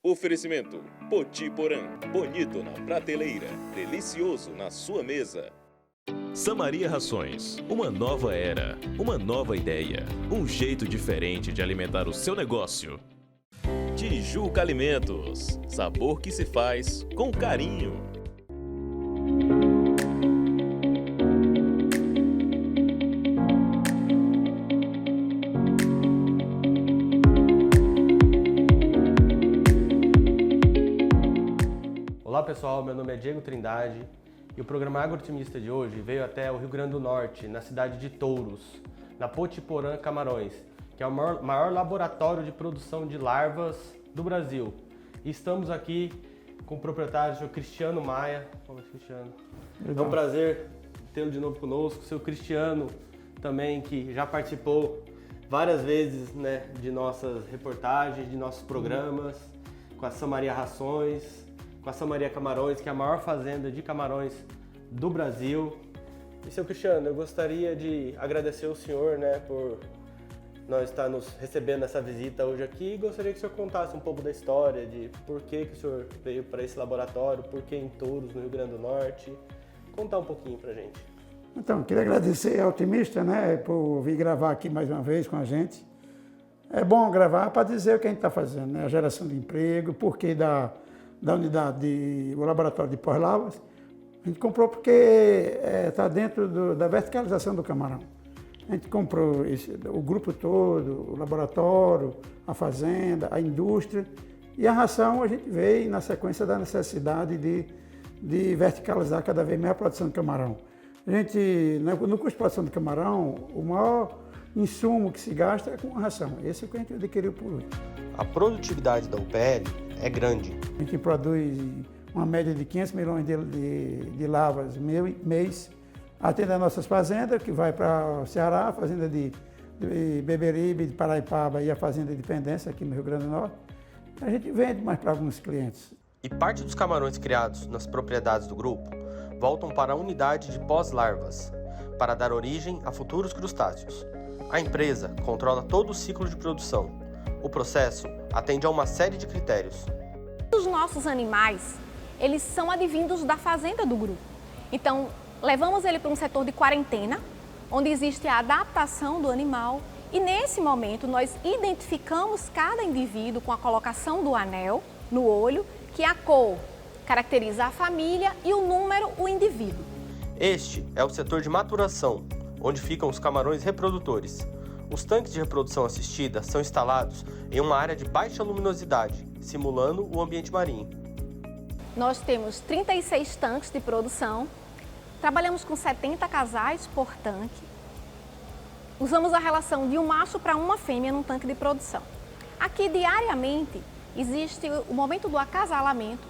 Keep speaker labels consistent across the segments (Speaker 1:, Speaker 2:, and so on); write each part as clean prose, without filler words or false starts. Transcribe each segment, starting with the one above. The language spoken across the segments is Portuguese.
Speaker 1: Oferecimento Poti Porã, bonito na prateleira, delicioso na sua mesa. Samaria Rações, uma nova era, uma nova ideia, um jeito diferente de alimentar o seu negócio. Tijuca Alimentos, sabor que se faz com carinho.
Speaker 2: Olá pessoal, meu nome é Diego Trindade e o programa Agrotimista de hoje veio até o Rio Grande do Norte, na cidade de Touros, na Poti Porã Camarões, que é o maior laboratório de produção de larvas do Brasil. E estamos aqui com o proprietário, o senhor Cristiano Maia. Olá, Cristiano. É um prazer tê-lo de novo conosco. O seu Cristiano também, que já participou várias vezes, né, de nossas reportagens, de nossos programas, com a Samaria Rações, com a Samaria Camarões, que é a maior fazenda de camarões do Brasil. E, seu Cristiano, eu gostaria de agradecer ao senhor, né, por nós estar nos recebendo essa visita hoje aqui, e gostaria que o senhor contasse um pouco da história, de por que o senhor veio para esse laboratório, por que em Touros, no Rio Grande do Norte. Contar um pouquinho pra gente.
Speaker 3: Então, queria agradecer ao Otimista, né, por vir gravar aqui mais uma vez com a gente. É bom gravar para dizer o que a gente está fazendo, né, a geração de emprego, por que da unidade, o laboratório de pós-larvas. A gente comprou porque está dentro da verticalização do camarão. A gente comprou o grupo todo, o laboratório, a fazenda, a indústria, e a ração a gente veio na sequência da necessidade de verticalizar cada vez mais a produção de camarão. A gente, no custo de produção de camarão, o maior insumo que se gasta é com a ração. Esse é o que a gente adquiriu por hoje.
Speaker 2: A produtividade da UPL é grande.
Speaker 3: A gente produz uma média de 500 milhões de larvas mês, atende as nossas fazendas, que vai para o Ceará, a fazenda de Beberibe, de Paraipaba e a fazenda de Pendência, aqui no Rio Grande do Norte. A gente vende mais para alguns clientes.
Speaker 2: E parte dos camarões criados nas propriedades do grupo voltam para a unidade de pós-larvas, para dar origem a futuros crustáceos. A empresa controla todo o ciclo de produção. O processo atende a uma série de critérios.
Speaker 4: Os nossos animais, eles são advindos da fazenda do grupo. Então, levamos ele para um setor de quarentena, onde existe a adaptação do animal, e nesse momento nós identificamos cada indivíduo com a colocação do anel no olho, que a cor caracteriza a família e o número o indivíduo.
Speaker 2: Este é o setor de maturação, onde ficam os camarões reprodutores. Os tanques de reprodução assistida são instalados em uma área de baixa luminosidade, simulando o ambiente marinho.
Speaker 4: Nós temos 36 tanques de produção, trabalhamos com 70 casais por tanque, usamos a relação de um macho para uma fêmea num tanque de produção. Aqui, diariamente, existe o momento do acasalamento,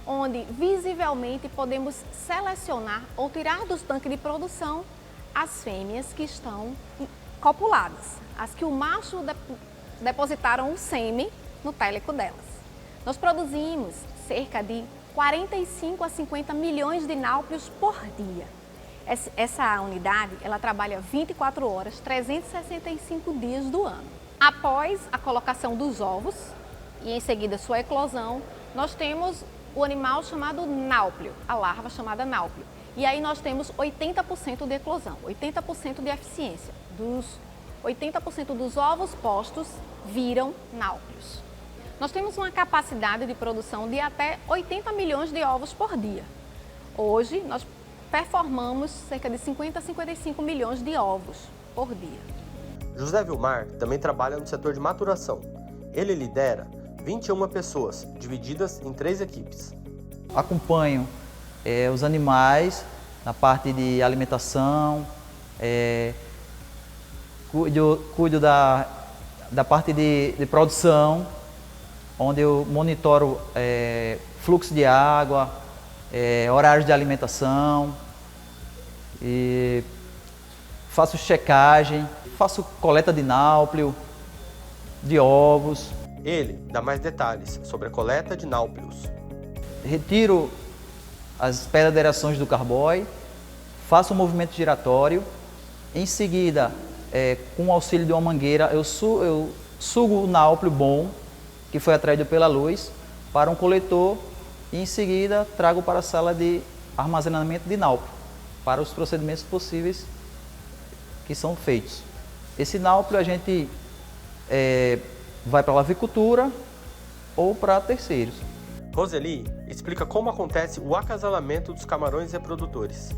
Speaker 4: onde visivelmente podemos selecionar ou tirar dos tanques de produção as fêmeas que estão copuladas, as que o macho depositaram o sêmen no télico delas. Nós produzimos cerca de 45 a 50 milhões de náuplios por dia. Essa unidade, ela trabalha 24 horas, 365 dias do ano. Após a colocação dos ovos e em seguida sua eclosão, nós temos o animal chamado náuplio, a larva chamada náuplio. E aí nós temos 80% de eclosão, 80% de eficiência. Dos 80% dos ovos postos viram náuplios. Nós temos uma capacidade de produção de até 80 milhões de ovos por dia. Hoje nós performamos cerca de 50 a 55 milhões de ovos por dia.
Speaker 2: José Vilmar também trabalha no setor de maturação. Ele lidera 21 pessoas, divididas em 3 equipes.
Speaker 5: Acompanho os animais na parte de alimentação, cuido da parte de produção, onde eu monitoro fluxo de água, horários de alimentação, e faço checagem, faço coleta de náuplio, de ovos.
Speaker 2: Ele dá mais detalhes sobre a coleta de náuplios.
Speaker 5: Retiro as pedras do carboy, faço um movimento giratório, em seguida, com o auxílio de uma mangueira, eu sugo o náuplio bom, que foi atraído pela luz, para um coletor e em seguida trago para a sala de armazenamento de NALPO, para os procedimentos possíveis que são feitos. Esse NALPO a gente vai para a lavicultura ou para terceiros.
Speaker 2: Roseli explica como acontece o acasalamento dos camarões reprodutores.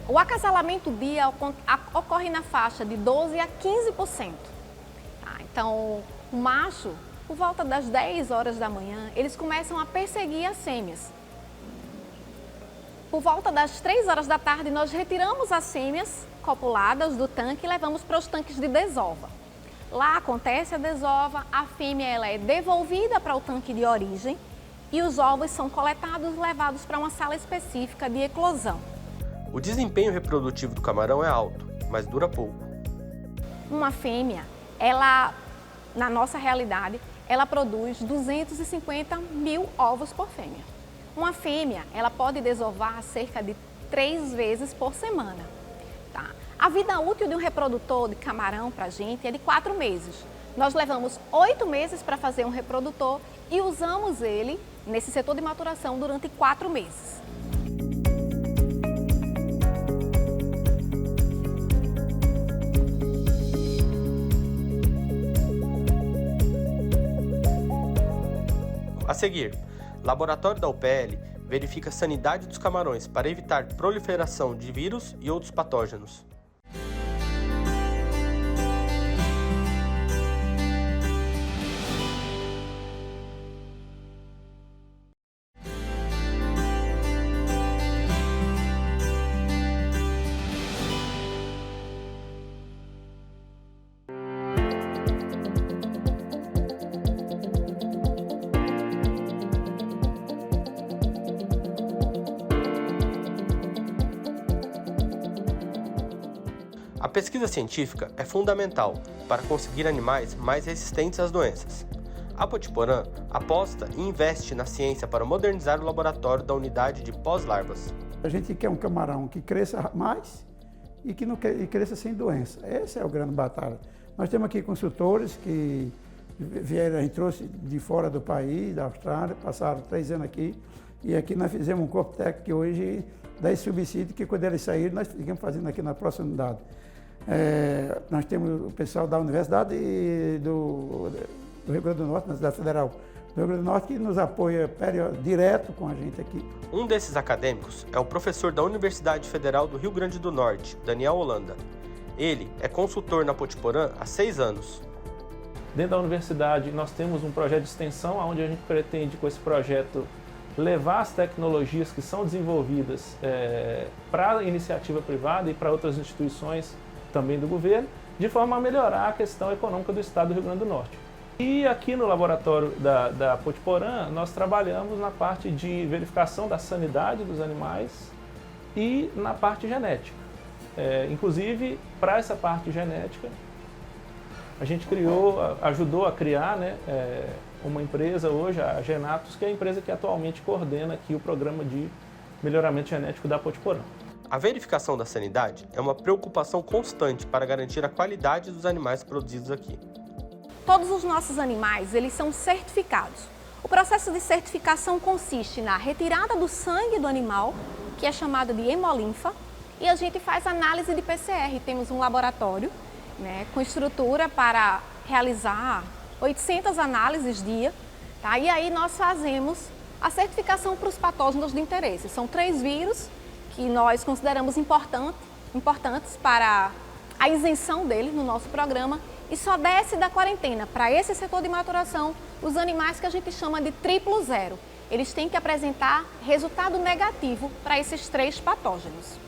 Speaker 4: O acasalamento dia ocorre na faixa de 12% a 15%. Tá? Então, o macho, por volta das 10 horas da manhã, eles começam a perseguir as fêmeas. Por volta das 3 horas da tarde, nós retiramos as fêmeas copuladas do tanque e levamos para os tanques de desova. Lá acontece a desova, a fêmea ela é devolvida para o tanque de origem e os ovos são coletados e levados para uma sala específica de eclosão.
Speaker 2: O desempenho reprodutivo do camarão é alto, mas dura pouco.
Speaker 4: Uma fêmea, ela, na nossa realidade, ela produz 250 mil ovos por fêmea. Uma fêmea, ela pode desovar cerca de 3 vezes por semana. Tá? A vida útil de um reprodutor de camarão para a gente é de 4 meses. Nós levamos 8 meses para fazer um reprodutor e usamos ele nesse setor de maturação durante 4 meses.
Speaker 2: A seguir, laboratório da UPL verifica a sanidade dos camarões para evitar proliferação de vírus e outros patógenos. A pesquisa científica é fundamental para conseguir animais mais resistentes às doenças. A Potiporã aposta e investe na ciência para modernizar o laboratório da unidade de pós-larvas.
Speaker 3: A gente quer um camarão que cresça mais e que não cresça sem doença. Essa é a grande batalha. Nós temos aqui consultores que vieram, a gente trouxe de fora do país, da Austrália, passaram 3 anos aqui. E aqui nós fizemos um corpo técnico que hoje dá esse subsídio que quando eles saírem nós ficamos fazendo aqui na próxima unidade. Nós temos o pessoal da Universidade do Rio Grande do Norte, na Cidade Federal do Rio Grande do Norte, que nos apoia direto com a gente aqui.
Speaker 2: Um desses acadêmicos é o professor da Universidade Federal do Rio Grande do Norte, Daniel Holanda. Ele é consultor na Potiporã há 6 anos.
Speaker 6: Dentro da universidade, nós temos um projeto de extensão, onde a gente pretende, com esse projeto, levar as tecnologias que são desenvolvidas para a iniciativa privada e para outras instituições também do governo, de forma a melhorar a questão econômica do estado do Rio Grande do Norte. E aqui no laboratório da Potiporã, nós trabalhamos na parte de verificação da sanidade dos animais e na parte genética. Inclusive, para essa parte genética, a gente ajudou a criar, uma empresa hoje, a Genatus, que é a empresa que atualmente coordena aqui o programa de melhoramento genético da Potiporã.
Speaker 2: A verificação da sanidade é uma preocupação constante para garantir a qualidade dos animais produzidos aqui.
Speaker 4: Todos os nossos animais, eles são certificados. O processo de certificação consiste na retirada do sangue do animal, que é chamado de hemolinfa, e a gente faz análise de PCR. Temos um laboratório, com estrutura para realizar 800 análises dia, tá? E aí nós fazemos a certificação para os patógenos de interesse. São 3 vírus que nós consideramos importantes para a isenção deles no nosso programa, e só desce da quarentena para esse setor de maturação os animais que a gente chama de 000. Eles têm que apresentar resultado negativo para esses 3 patógenos.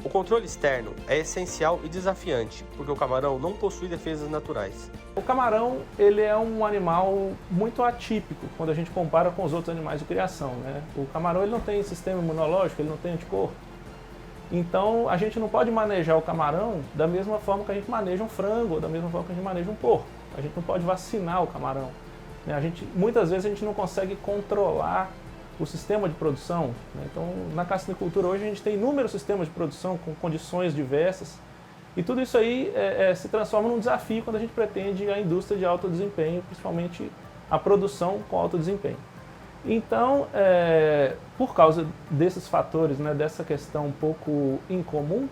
Speaker 2: O controle externo é essencial e desafiante, porque o camarão não possui defesas naturais.
Speaker 6: O camarão, ele é um animal muito atípico quando a gente compara com os outros animais de criação, O camarão, ele não tem sistema imunológico, ele não tem anticorpo. Então, a gente não pode manejar o camarão da mesma forma que a gente maneja um frango, ou da mesma forma que a gente maneja um porco. A gente não pode vacinar o camarão. Muitas vezes a gente não consegue controlar o sistema de produção. Então, na cassinicultura hoje a gente tem inúmeros sistemas de produção com condições diversas, e tudo isso aí se transforma num desafio quando a gente pretende a indústria de alto desempenho, principalmente a produção com alto desempenho. Então, por causa desses fatores, né, dessa questão um pouco incomum,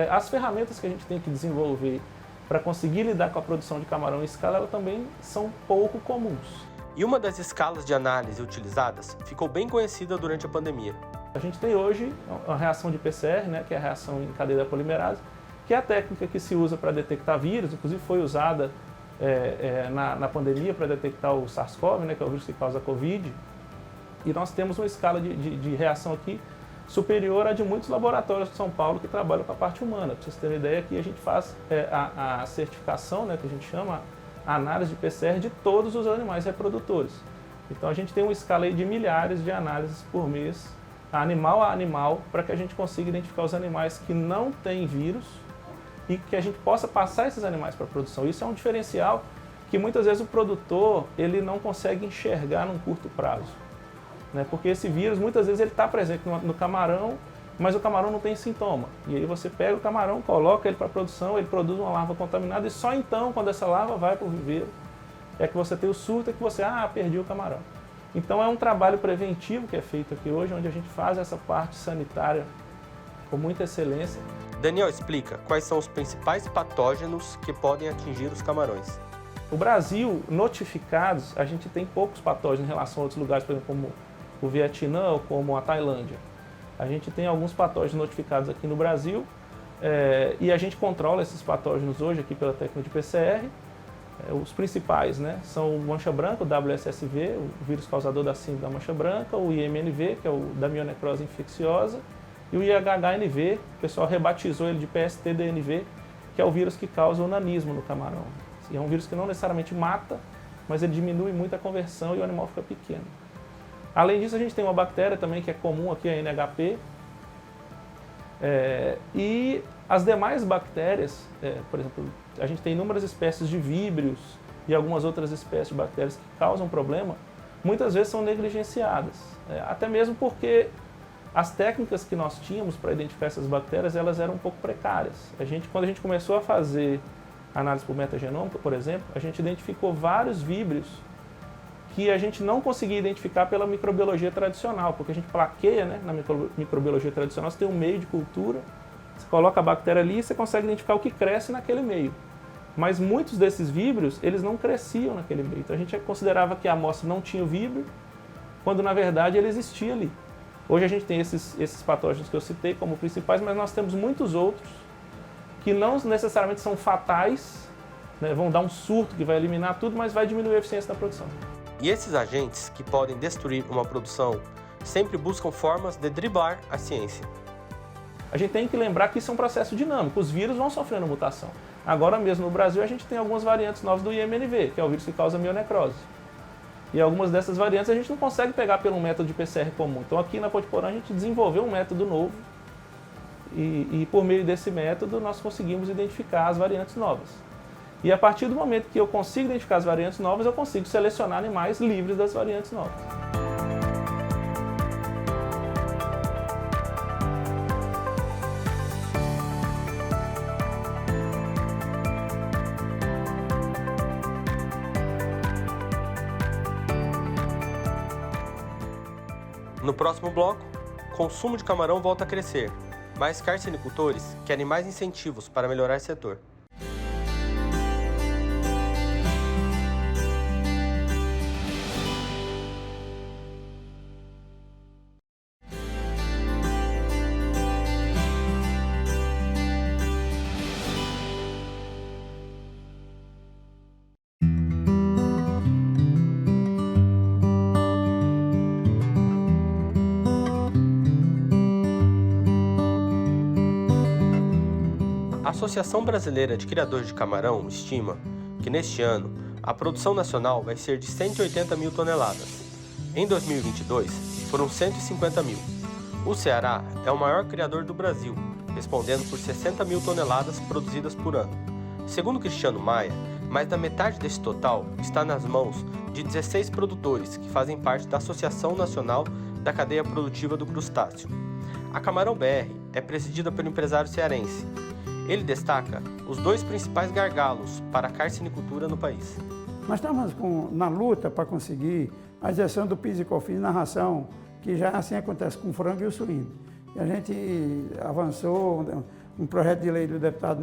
Speaker 6: as ferramentas que a gente tem que desenvolver para conseguir lidar com a produção de camarão em escala, elas também são pouco comuns.
Speaker 2: E uma das escalas de análise utilizadas ficou bem conhecida durante a pandemia.
Speaker 6: A gente tem hoje a reação de PCR, né, que é a reação em cadeia da polimerase, que é a técnica que se usa para detectar vírus, inclusive foi usada na pandemia para detectar o SARS-CoV, né, que é o vírus que causa a Covid. E nós temos uma escala de reação aqui superior à de muitos laboratórios de São Paulo que trabalham com a parte humana. Para vocês terem ideia, aqui a gente faz a certificação, né, que a gente chama a análise de PCR de todos os animais reprodutores. Então a gente tem uma escala aí de milhares de análises por mês, animal a animal, para que a gente consiga identificar os animais que não têm vírus e que a gente possa passar esses animais para a produção. Isso é um diferencial que muitas vezes o produtor ele não consegue enxergar num curto prazo, né? Porque esse vírus muitas vezes ele está presente no camarão, mas o camarão não tem sintoma. E aí você pega o camarão, coloca ele para a produção, ele produz uma larva contaminada e só então, quando essa larva vai para o viveiro, é que você tem o surto, é que você, perdi o camarão. Então é um trabalho preventivo que é feito aqui hoje, onde a gente faz essa parte sanitária com muita excelência.
Speaker 2: Daniel explica quais são os principais patógenos que podem atingir os camarões.
Speaker 6: O Brasil, notificados, a gente tem poucos patógenos em relação a outros lugares, por exemplo, como o Vietnã ou como a Tailândia. A gente tem alguns patógenos notificados aqui no Brasil e a gente controla esses patógenos hoje aqui pela técnica de PCR. Os principais, né, são o mancha branca, o WSSV, o vírus causador da síndrome da mancha branca, o IMNV, que é o da mionecrose infecciosa, e o IHHNV, o pessoal rebatizou ele de PST-DNV, que é o vírus que causa o nanismo no camarão. E é um vírus que não necessariamente mata, mas ele diminui muito a conversão e o animal fica pequeno. Além disso, a gente tem uma bactéria também que é comum aqui, a NHP. E as demais bactérias, por exemplo, a gente tem inúmeras espécies de víbrios e algumas outras espécies de bactérias que causam problema, muitas vezes são negligenciadas. Até mesmo porque as técnicas que nós tínhamos para identificar essas bactérias, elas eram um pouco precárias. Quando a gente começou a fazer análise por metagenômica, por exemplo, a gente identificou vários víbrios que a gente não conseguia identificar pela microbiologia tradicional, porque a gente plaqueia, né, na microbiologia tradicional, você tem um meio de cultura, você coloca a bactéria ali e você consegue identificar o que cresce naquele meio. Mas muitos desses víbrios, eles não cresciam naquele meio. Então a gente considerava que a amostra não tinha o víbrio, quando na verdade ele existia ali. Hoje a gente tem esses patógenos que eu citei como principais, mas nós temos muitos outros que não necessariamente são fatais, né, vão dar um surto que vai eliminar tudo, mas vai diminuir a eficiência da produção.
Speaker 2: E esses agentes que podem destruir uma produção sempre buscam formas de driblar a ciência.
Speaker 6: A gente tem que lembrar que isso é um processo dinâmico, os vírus vão sofrendo mutação. Agora mesmo no Brasil a gente tem algumas variantes novas do IMNV, que é o vírus que causa mionecrose. E algumas dessas variantes a gente não consegue pegar pelo método de PCR comum. Então aqui na Potiporã a gente desenvolveu um método novo e por meio desse método nós conseguimos identificar as variantes novas. E a partir do momento que eu consigo identificar as variantes novas, eu consigo selecionar animais livres das variantes novas.
Speaker 2: No próximo bloco, consumo de camarão volta a crescer, mas carcinicultores querem mais incentivos para melhorar esse setor. A Associação Brasileira de Criadores de Camarão estima que neste ano a produção nacional vai ser de 180 mil toneladas. Em 2022 foram 150 mil. O Ceará é o maior criador do Brasil, respondendo por 60 mil toneladas produzidas por ano. Segundo Cristiano Maia, mais da metade desse total está nas mãos de 16 produtores que fazem parte da Associação Nacional da Cadeia Produtiva do Crustáceo. A Camarão BR é presidida pelo empresário cearense. Ele destaca os dois principais gargalos para a carcinicultura no país.
Speaker 3: Nós estamos na luta para conseguir a isenção do PIS e COFINS na ração, que já assim acontece com o frango e o suíno. E a gente avançou um projeto de lei do deputado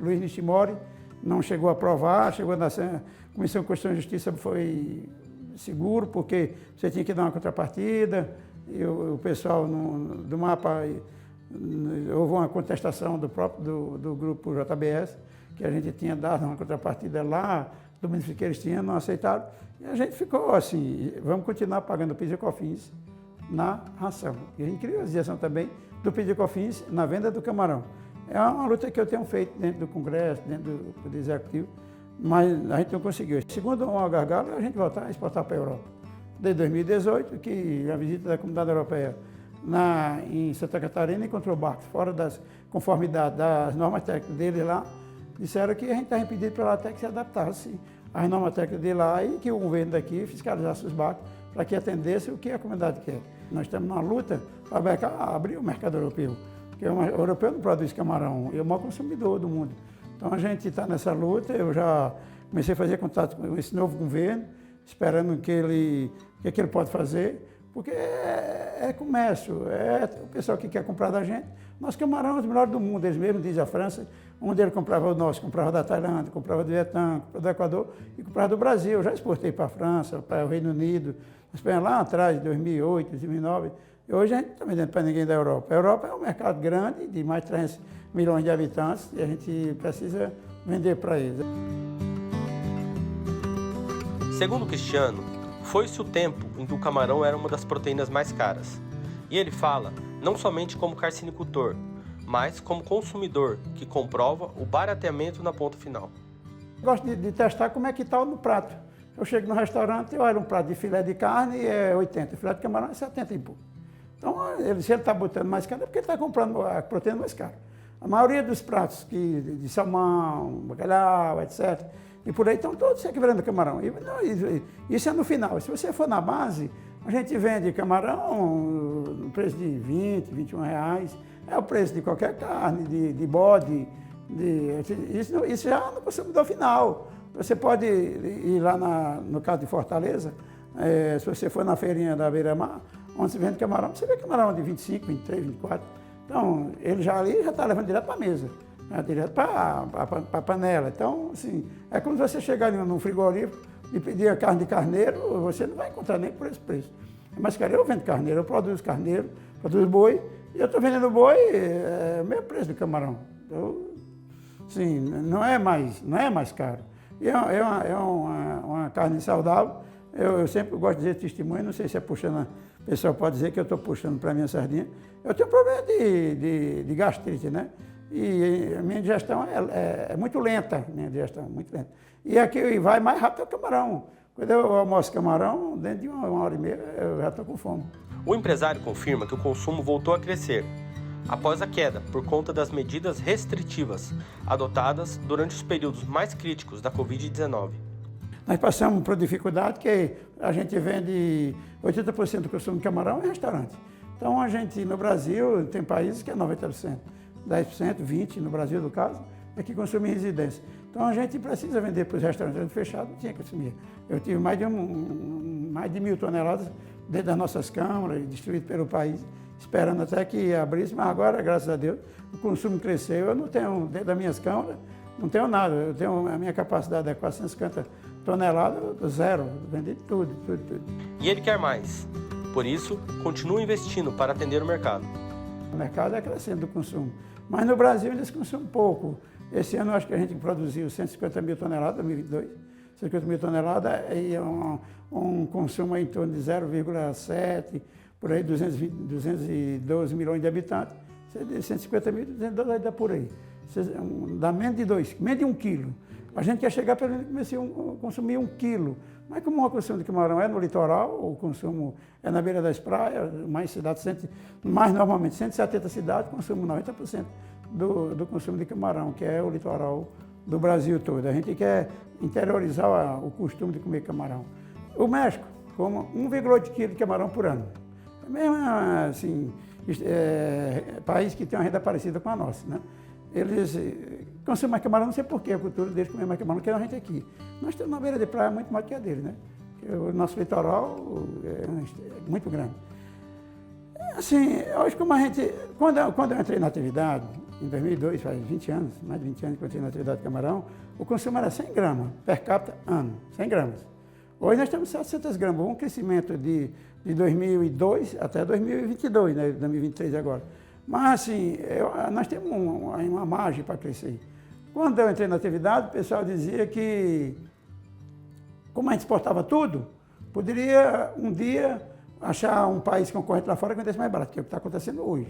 Speaker 3: Luiz Nishimori, não chegou a aprovar, chegou na Comissão de Constituição e Justiça, foi seguro, porque você tinha que dar uma contrapartida, e o pessoal do MAPA, houve uma contestação do grupo JBS, que a gente tinha dado uma contrapartida lá, do município que eles tinham, não aceitaram, e a gente ficou assim, vamos continuar pagando o PIS e COFINS na ração. E a gente criou a isenção também do PIS e COFINS na venda do camarão. É uma luta que eu tenho feito dentro do Congresso, dentro do Executivo, mas a gente não conseguiu. Segundo uma gargalo, a gente voltar a exportar para a Europa. Desde 2018, que a visita da Comunidade Europeia em Santa Catarina encontrou barcos fora das conformidades das normas técnicas deles lá, disseram que a gente estava impedido para lá até que se adaptasse às normas técnicas de lá e que o governo daqui fiscalizasse os barcos para que atendesse o que a comunidade quer. Nós estamos numa luta para abrir o mercado europeu, porque o europeu não produz camarão, é o maior consumidor do mundo. Então a gente está nessa luta, eu já comecei a fazer contato com esse novo governo, esperando o que ele pode fazer, porque é comércio, é o pessoal que quer comprar da gente. Nosso camarão é os melhores do mundo, eles mesmos dizem a França, onde ele comprava o nosso, comprava da Tailândia, comprava do Vietnã, comprava do Equador e comprava do Brasil. Eu já exportei para a França, para o Reino Unido, Espanha lá atrás, 2008, 2009. E hoje a gente não está vendendo para ninguém da Europa. A Europa é um mercado grande, de mais de 300 milhões de habitantes, e a gente precisa vender para eles.
Speaker 7: Segundo Cristiano, foi-se o tempo em que o camarão era uma das proteínas mais caras. E ele fala, não somente como carcinicultor, mas como consumidor, que comprova o barateamento na ponta final.
Speaker 3: Gosto de testar como é que está no prato. Eu chego no restaurante e olho um prato de filé de carne é 80, filé de camarão é 70 e pouco. Então, se ele está botando mais caro, é porque ele está comprando a proteína mais cara. A maioria dos pratos de salmão, bacalhau, etc., e por aí estão todos equivalendo camarão. Isso é no final. Se você for na base, a gente vende camarão no preço de 20, 21 reais. É o preço de qualquer carne, de bode. Isso já é no consumidor final. Você pode ir lá no caso de Fortaleza, se você for na feirinha da Beira-Mar, onde se vende camarão, você vê camarão de 25, 23, 24. Então, ele já está levando direto para a mesa. Direto para a panela. Então, assim, é como se você chegar num frigorífico e pedir a carne de carneiro, você não vai encontrar nem por esse preço. Mas, cara, eu vendo carneiro, eu produzo carneiro, produzo boi, e eu estou vendendo boi o mesmo preço do camarão. Então, assim, não é mais caro. E é uma carne saudável. Eu sempre gosto de dizer testemunho, não sei se é puxando, o pessoal pode dizer que eu estou puxando para a minha sardinha. Eu tenho um problema de gastrite, né? E a minha digestão é muito lenta, muito lenta. E aqui vai mais rápido o camarão. Quando eu almoço camarão, dentro de uma hora e meia, eu já estou com fome.
Speaker 7: O empresário confirma que o consumo voltou a crescer, após a queda por conta das medidas restritivas adotadas durante os períodos mais críticos da Covid-19.
Speaker 3: Nós passamos por dificuldade que a gente vende 80% do consumo de camarão em restaurante. Então, a gente, no Brasil, tem países que é 90%. 10%, 20% no Brasil, no caso, é que consome em residência. Então, a gente precisa vender para os restaurantes fechados, não tinha que consumir. Eu tive mais de 1.000 toneladas dentro das nossas câmaras, distribuído pelo país, esperando até que abrisse, mas agora, graças a Deus, o consumo cresceu. Eu não tenho, dentro das minhas câmaras, não tenho nada. Eu tenho, a minha capacidade é 450 toneladas, zero, vendi tudo.
Speaker 7: E ele quer mais. Por isso, continua investindo para atender o mercado.
Speaker 3: O mercado é crescendo do consumo. Mas no Brasil ainda se consome pouco. Esse ano acho que a gente produziu 150 mil toneladas, 2022. 150 mil toneladas e um consumo em torno de 0,7, por aí 212 milhões de habitantes. 150 mil, 212 dá por aí. Dá menos de 1 quilo. A gente quer chegar para consumir 1 quilo. Mas como o consumo de camarão é no litoral, o consumo é na beira das praias, mais normalmente 170 cidades consumem 90% do consumo de camarão, que é o litoral do Brasil todo. A gente quer interiorizar o costume de comer camarão. O México come 1,8 kg de camarão por ano. É mesmo assim, país que tem uma renda parecida com a nossa, né? eles consomem mais camarão, não sei porquê, a cultura deles comer mais camarão que a gente aqui. Nós temos uma beira de praia muito maior que a deles, né? O nosso litoral é muito grande. Assim, hoje como a gente, quando eu entrei na atividade, em 2002, faz 20 anos, mais de 20 anos que eu entrei na atividade de camarão, o consumo era 100 gramas per capita ano, 100 gramas. Hoje nós temos 700 gramas, um crescimento de 2002 até 2022, né, 2023 agora. Mas assim, nós temos uma margem para crescer. Quando eu entrei na atividade, o pessoal dizia que, como a gente exportava tudo, poderia um dia achar um país concorrente lá fora que acontece mais barato, que é o que está acontecendo hoje.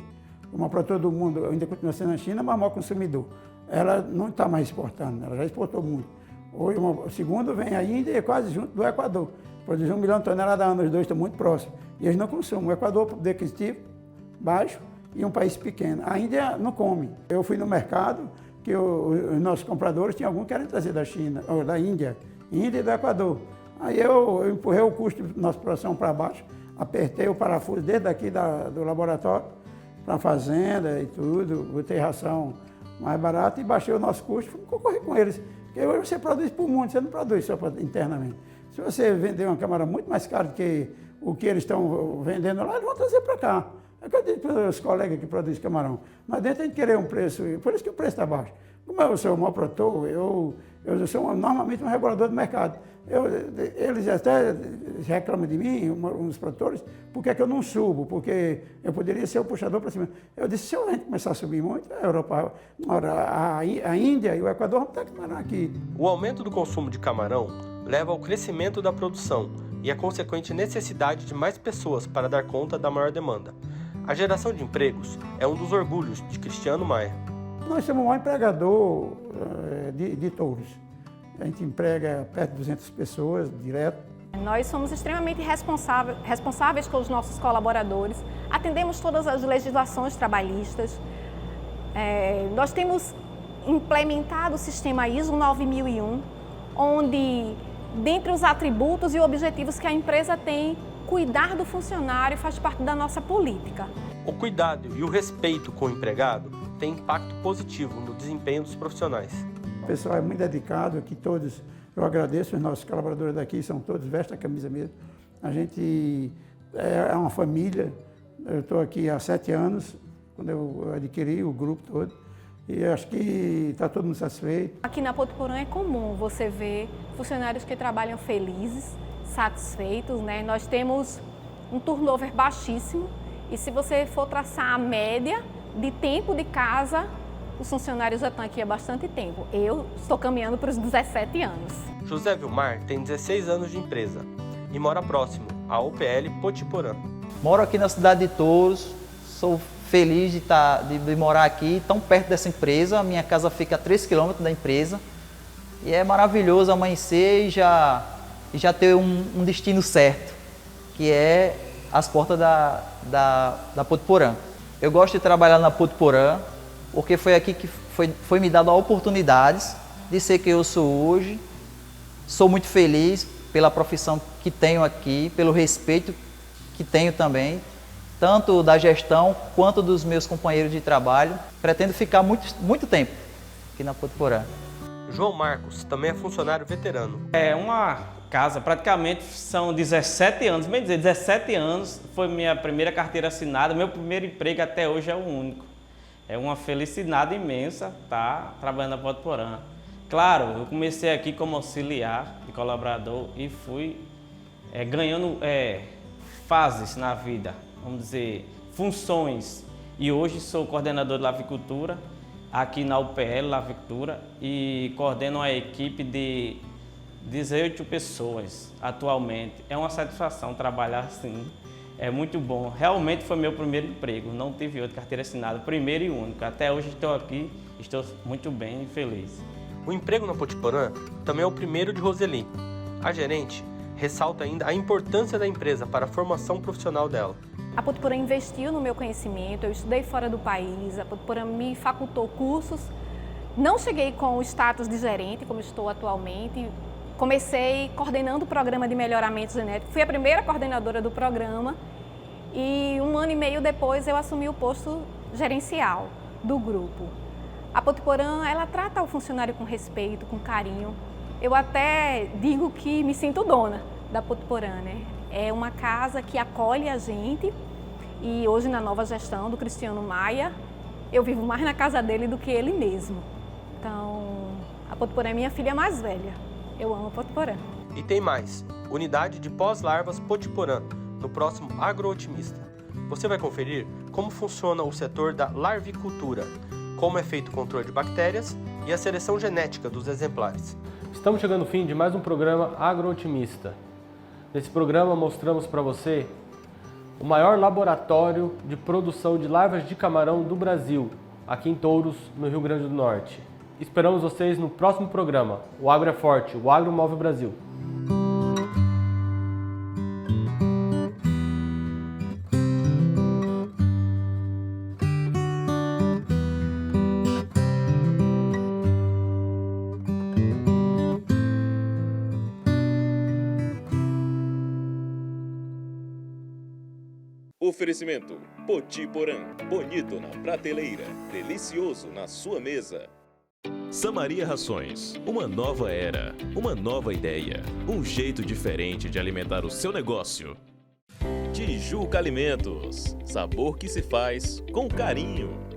Speaker 3: Uma para todo mundo ainda continua sendo a China, mas o maior consumidor. Ela não está mais exportando, ela já exportou muito. Hoje, o segundo vem a Índia e é quase junto do Equador. Produz 1 milhão de toneladas ano, os dois estão muito próximos. E eles não consomem. O Equador, poder aquisitivo baixo e um país pequeno. A Índia não come. Eu fui no mercado, que os nossos compradores tinham algum que querem trazer da China, ou da Índia e do Equador. Aí eu empurrei o custo da nossa produção para baixo, apertei o parafuso desde aqui do laboratório para a fazenda e tudo, botei ração mais barata e baixei o nosso custo, fui concorrer com eles. Porque hoje você produz por mundo, você não produz só internamente. Se você vender uma camarão muito mais caro do que o que eles estão vendendo lá, eles vão trazer para cá. É o que eu digo para os colegas que produzem camarão. Não adianta a gente querer um preço, por isso que o preço está baixo. Como eu sou o maior produtor, eu sou normalmente um regulador do mercado. Eles até reclamam de mim, uns produtores, por que é que eu não subo? Porque eu poderia ser o puxador para cima. Eu disse, se a gente começar a subir muito, a Europa, a Índia e o Equador vão ter camarão aqui.
Speaker 7: O aumento do consumo de camarão leva ao crescimento da produção e a consequente necessidade de mais pessoas para dar conta da maior demanda. A geração de empregos é um dos orgulhos de Cristiano Maia.
Speaker 3: Nós somos o maior empregador de touros. A gente emprega perto de 200 pessoas direto.
Speaker 4: Nós somos extremamente responsáveis com os nossos colaboradores, atendemos todas as legislações trabalhistas. Nós temos implementado o sistema ISO 9001, onde, dentre os atributos e objetivos que a empresa tem, cuidar do funcionário faz parte da nossa política.
Speaker 7: O cuidado e o respeito com o empregado tem impacto positivo no desempenho dos profissionais.
Speaker 3: O pessoal é muito dedicado, aqui todos, eu agradeço, os nossos colaboradores daqui são todos, vestem a camisa mesmo. A gente é uma família, eu estou aqui há 7 anos, quando eu adquiri o grupo todo, e acho que está todo mundo satisfeito.
Speaker 4: Aqui na Potiporã é comum você ver funcionários que trabalham felizes, satisfeitos, né? Nós temos um turnover baixíssimo e se você for traçar a média de tempo de casa, os funcionários já estão aqui há bastante tempo. Eu estou caminhando para os 17 anos.
Speaker 7: José Vilmar tem 16 anos de empresa e mora próximo à UPL Potiporã.
Speaker 5: Moro aqui na cidade de Touros, sou feliz de morar aqui, tão perto dessa empresa. A minha casa fica a 3 km da empresa e é maravilhoso amanhecer e já ter um destino certo, que é as portas da Potiporã. Eu gosto de trabalhar na Potiporã, porque foi aqui que foi me dada a oportunidade de ser quem eu sou hoje. Sou muito feliz pela profissão que tenho aqui, pelo respeito que tenho também, tanto da gestão quanto dos meus companheiros de trabalho. Pretendo ficar muito tempo aqui na Potiporã.
Speaker 7: João Marcos também é funcionário veterano.
Speaker 8: É uma casa, praticamente são 17 anos, bem dizer, 17 anos foi minha primeira carteira assinada, meu primeiro emprego até hoje é o único. É uma felicidade imensa estar trabalhando na Potiporã. Claro, eu comecei aqui como auxiliar de colaborador e fui ganhando fases na vida, vamos dizer, funções. E hoje sou coordenador de lavicultura aqui na UPL Lavicultura e coordeno uma equipe de 18 pessoas atualmente. É uma satisfação trabalhar assim. É muito bom. Realmente foi meu primeiro emprego. Não tive outra carteira assinada, primeiro e único. Até hoje estou aqui, estou muito bem e feliz.
Speaker 7: O emprego na Potiporã também é o primeiro de Roseli. A gerente ressalta ainda a importância da empresa para a formação profissional dela.
Speaker 4: A Potiporã investiu no meu conhecimento, eu estudei fora do país, a Potiporã me facultou cursos. Não cheguei com o status de gerente, como estou atualmente. Comecei coordenando o programa de melhoramento genético, fui a primeira coordenadora do programa e 1 ano e meio depois eu assumi o posto gerencial do grupo. A Potiporã, ela trata o funcionário com respeito, com carinho. Eu até digo que me sinto dona da Potiporã, né? É uma casa que acolhe a gente e hoje na nova gestão do Cristiano Maia, eu vivo mais na casa dele do que ele mesmo. Então, a Potiporã é minha filha mais velha. Eu amo a Potiporã.
Speaker 7: E tem mais, unidade de pós-larvas Potiporã, no próximo Agrootimista. Você vai conferir como funciona o setor da larvicultura, como é feito o controle de bactérias e a seleção genética dos exemplares.
Speaker 2: Estamos chegando ao fim de mais um programa Agrootimista. Nesse programa mostramos para você o maior laboratório de produção de larvas de camarão do Brasil, aqui em Touros, no Rio Grande do Norte. Esperamos vocês no próximo programa. O Agro é forte, o Agro move o Brasil.
Speaker 1: Oferecimento Potiporã, bonito na prateleira, delicioso na sua mesa. Samaria Rações, uma nova era, uma nova ideia, um jeito diferente de alimentar o seu negócio. Tijuca Alimentos, sabor que se faz com carinho.